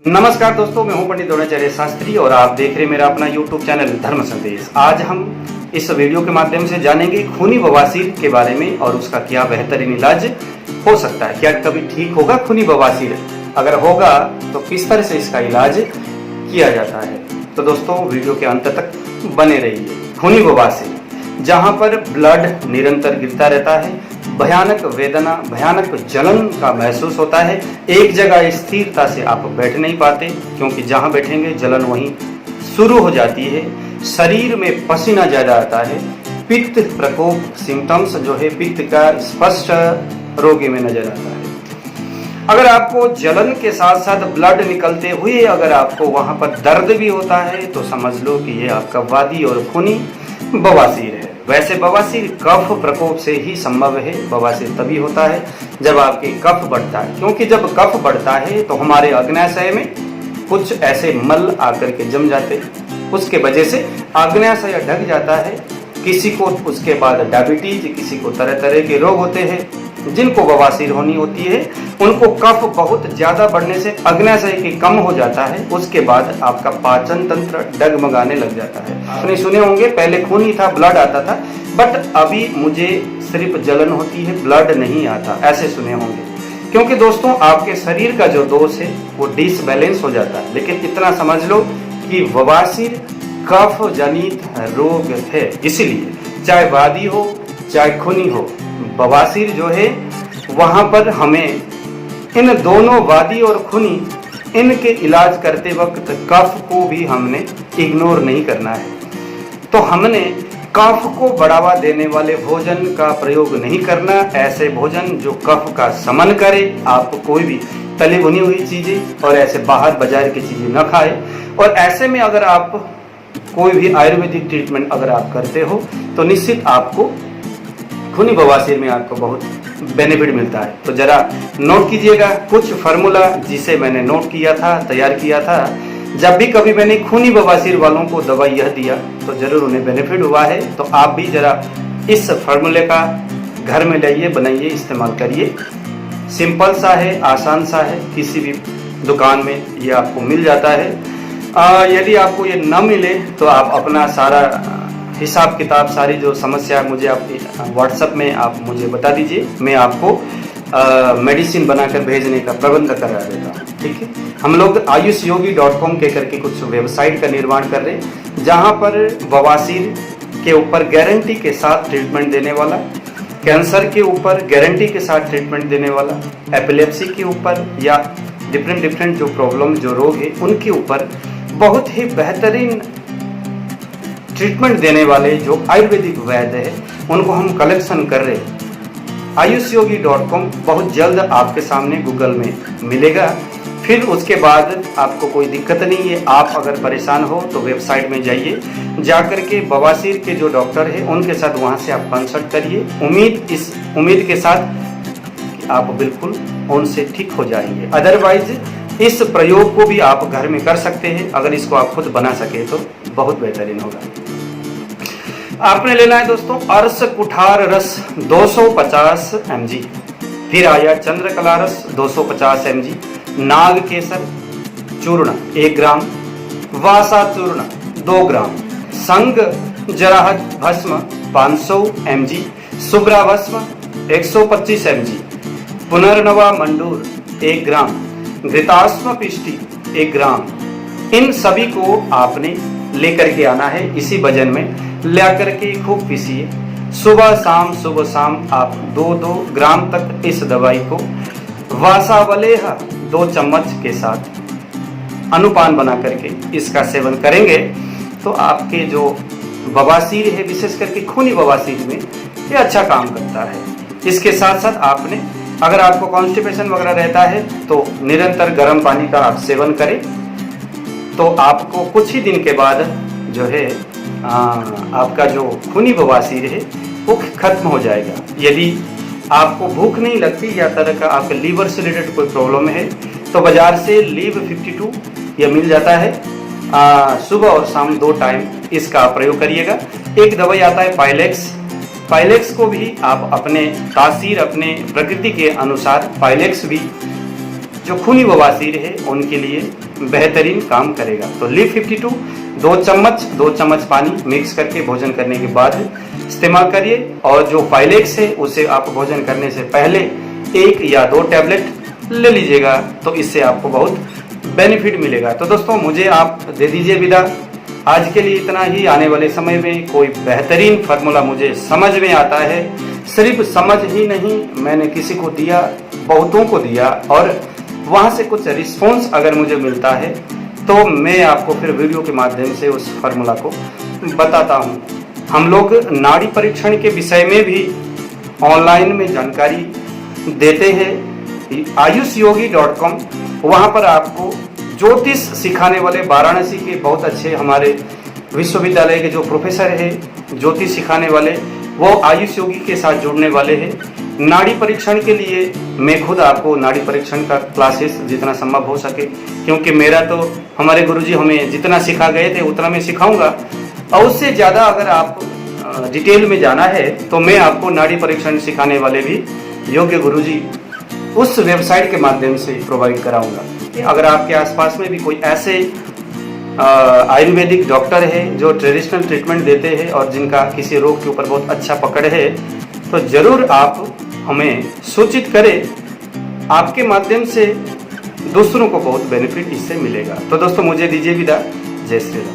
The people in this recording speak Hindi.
नमस्कार दोस्तों, मैं हूं पंडित द्रोणाचार्य शास्त्री और आप देख रहे हैं मेरा अपना YouTube चैनल धर्म संदेश। आज हम इस वीडियो के माध्यम से जानेंगे खूनी बवासीर के बारे में और उसका क्या बेहतरीन इलाज हो सकता है। क्या कभी ठीक होगा खूनी बवासीर? अगर होगा तो किस तरह से इसका इलाज किया जाता है। तो दोस्तों वीडियो के अंत तक बने रहिए। खूनी बवासीर, जहाँ पर ब्लड निरंतर गिरता रहता है, भयानक वेदना, भयानक जलन का महसूस होता है, एक जगह स्थिरता से आप बैठ नहीं पाते क्योंकि जहाँ बैठेंगे जलन वहीं शुरू हो जाती है, शरीर में पसीना ज़्यादा आता है, पित्त प्रकोप सिम्टम्स जो है पित्त का स्पष्ट रोगी में नजर आता है। अगर आपको जलन के साथ साथ ब्लड निकलते हुए अगर आपको वहाँ पर दर्द भी होता है तो समझ लो कि ये आपका वादी और खूनी बवासीर है। वैसे बवासीर कफ प्रकोप से ही संभव है। बवासीर तभी होता है जब आपके कफ बढ़ता है, क्योंकि जब कफ बढ़ता है तो हमारे अग्न्याशय में कुछ ऐसे मल आकर के जम जाते हैं, उसके वजह से अग्न्याशय ढक जाता है। किसी को उसके बाद डायबिटीज, किसी को तरह तरह के रोग होते हैं। जिनको बवासीर होनी होती है उनको कफ बहुत ज्यादा बढ़ने से अग्न्याशय की कम हो जाता है, उसके बाद आपका पाचन तंत्र डगमगाने लग जाता है। आपने सुने होंगे पहले खून ही था, ब्लड आता था, बट अभी मुझे सिर्फ जलन होती है, ब्लड नहीं आता, ऐसे सुने होंगे। क्योंकि दोस्तों आपके शरीर का जो दोष है वो डिसबैलेंस हो जाता है। लेकिन इतना समझ लो कि बवासीर कफ जनित रोग है, इसीलिए चाहे वादी हो चाहे खूनी हो, बवासीर जो है वहां पर हमें इन दोनों वादी और खूनी इनके इलाज करते वक्त कफ को भी हमने इग्नोर नहीं करना है। तो हमने कफ को बढ़ावा देने वाले भोजन का प्रयोग नहीं करना। ऐसे भोजन जो कफ का शमन करे, आप कोई भी तली भुनी हुई चीजें और ऐसे बाहर बाजार की चीजें न खाए। और ऐसे में अगर आप कोई भी आयुर्वेदिक ट्रीटमेंट अगर आप करते हो तो निश्चित आपको खूनी बवासीर में आपको बहुत बेनिफिट मिलता है। तो जरा नोट कीजिएगा कुछ फार्मूला जिसे मैंने नोट किया था, तैयार किया था। जब भी कभी मैंने खूनी बवासीर वालों को दवाई यह दिया तो जरूर उन्हें बेनिफिट हुआ है। तो आप भी जरा इस फार्मूले का घर में लाइए, बनाइए, इस्तेमाल करिए। सिंपल सा है, आसान सा है, किसी भी दुकान में ये आपको मिल जाता है। यदि आपको ये न मिले तो आप अपना सारा हिसाब किताब, सारी जो समस्या मुझे आपकी व्हाट्सएप में आप मुझे बता दीजिए, मैं आपको मेडिसिन बनाकर भेजने का प्रबंध करा देता हूँ। ठीक है, हम लोग ayushyogi.com के करके कुछ वेबसाइट का निर्माण कर रहे हैं जहाँ पर बवासीर के ऊपर गारंटी के साथ ट्रीटमेंट देने वाला, कैंसर के ऊपर गारंटी के साथ ट्रीटमेंट देने वाला, एपिलेप्सी के ऊपर या डिफरेंट जो प्रॉब्लम, जो रोग है उनके ऊपर बहुत ही बेहतरीन ट्रीटमेंट देने वाले जो आयुर्वेदिक वैद्य है उनको हम कलेक्शन कर रहे हैं। ayushyogi.com बहुत जल्द आपके सामने गूगल में मिलेगा। फिर उसके बाद आपको कोई दिक्कत नहीं है। आप अगर परेशान हो तो वेबसाइट में जाइए, जाकर के बवासीर के जो डॉक्टर है उनके साथ वहां से आप कंसल्ट करिए। इस उम्मीद के साथ कि आप बिल्कुल उनसे ठीक हो जाएंगे। अदरवाइज इस प्रयोग को भी आप घर में कर सकते हैं। अगर इसको आप खुद बना सके तो बहुत बेहतरीन होगा। आपने लेना है दोस्तों अर्श कुठार रस 250 mg, फिर आया चंद्रकला रस 250 mg, नाग केसर चूर्ण 1 ग्राम, वासा चूर्ण 2 ग्राम, संग जराहत भस्म 500 mg, सुब्रा भस्म 125 mg, पुनर्नवा मंडूर 1 ग्राम, घृताश्म पिष्टि 1 ग्राम। इन सभी को आपने लेकर के आना है। इसी वजन में ला करके खूब पीसिए। सुबह शाम आप 2-2 ग्राम तक इस दवाई को वासावलेह 2 चम्मच के साथ अनुपान बना करके इसका सेवन करेंगे तो आपके जो बवासीर है, विशेष करके खूनी बवासीर में ये अच्छा काम करता है। इसके साथ साथ आपने अगर आपको कॉन्स्टिपेशन वगैरह रहता है तो निरंतर गर्म पानी का आप सेवन करें तो आपको कुछ ही दिन के बाद जो है आपका जो खूनी बवासीर है वो खत्म हो जाएगा। यदि आपको भूख नहीं लगती या तरह का आपके लीवर से रिलेटेड कोई प्रॉब्लम है तो बाजार से लीव 52 यह मिल जाता है। सुबह और शाम 2 टाइम इसका प्रयोग करिएगा। एक दवाई आता है पाइलेक्स को भी आप अपने तासीर, अपने प्रकृति के अनुसार पाइलेक्स भी जो खूनी बवासीर है उनके लिए बेहतरीन काम करेगा। तो लीफ 52 2 चम्मच पानी मिक्स करके भोजन करने के बाद इस्तेमाल करिए। और जो फाइलेक्स है उसे आप भोजन करने से पहले 1 या 2 टैबलेट ले लीजिएगा, तो इससे आपको बहुत बेनिफिट मिलेगा। तो दोस्तों मुझे आप दे दीजिए विदा। आज के लिए इतना ही। आने वाले समय में कोई बेहतरीन फार्मूला मुझे समझ में आता है, सिर्फ समझ ही नहीं, मैंने किसी को दिया, बहुतों को दिया, और वहाँ से कुछ रिस्पॉन्स अगर मुझे मिलता है तो मैं आपको फिर वीडियो के माध्यम से उस फार्मूला को बताता हूँ। हम लोग नाड़ी परीक्षण के विषय में भी ऑनलाइन में जानकारी देते हैं। ayushyogi.com, वहाँ पर आपको ज्योतिष सिखाने वाले वाराणसी के बहुत अच्छे हमारे विश्वविद्यालय के जो प्रोफेसर है ज्योतिष सिखाने वाले, वो आयुष योगी के साथ जुड़ने वाले हैं। नाड़ी परीक्षण के लिए मैं खुद आपको नाड़ी परीक्षण का क्लासेस जितना संभव हो सके, क्योंकि मेरा तो हमारे गुरुजी हमें जितना सिखा गए थे उतना मैं सिखाऊंगा, और उससे ज़्यादा अगर आप डिटेल में जाना है तो मैं आपको नाड़ी परीक्षण सिखाने वाले भी योग्य गुरुजी उस वेबसाइट के माध्यम से प्रोवाइड कराऊंगा। अगर आपके आसपास में भी कोई ऐसे आयुर्वेदिक डॉक्टर है जो ट्रेडिशनल ट्रीटमेंट देते हैं और जिनका किसी रोग के ऊपर बहुत अच्छा पकड़ है, तो ज़रूर आप हमें सूचित करें। आपके माध्यम से दूसरों को बहुत बेनिफिट इससे मिलेगा। तो दोस्तों मुझे दीजिए विदा। जय श्री राम।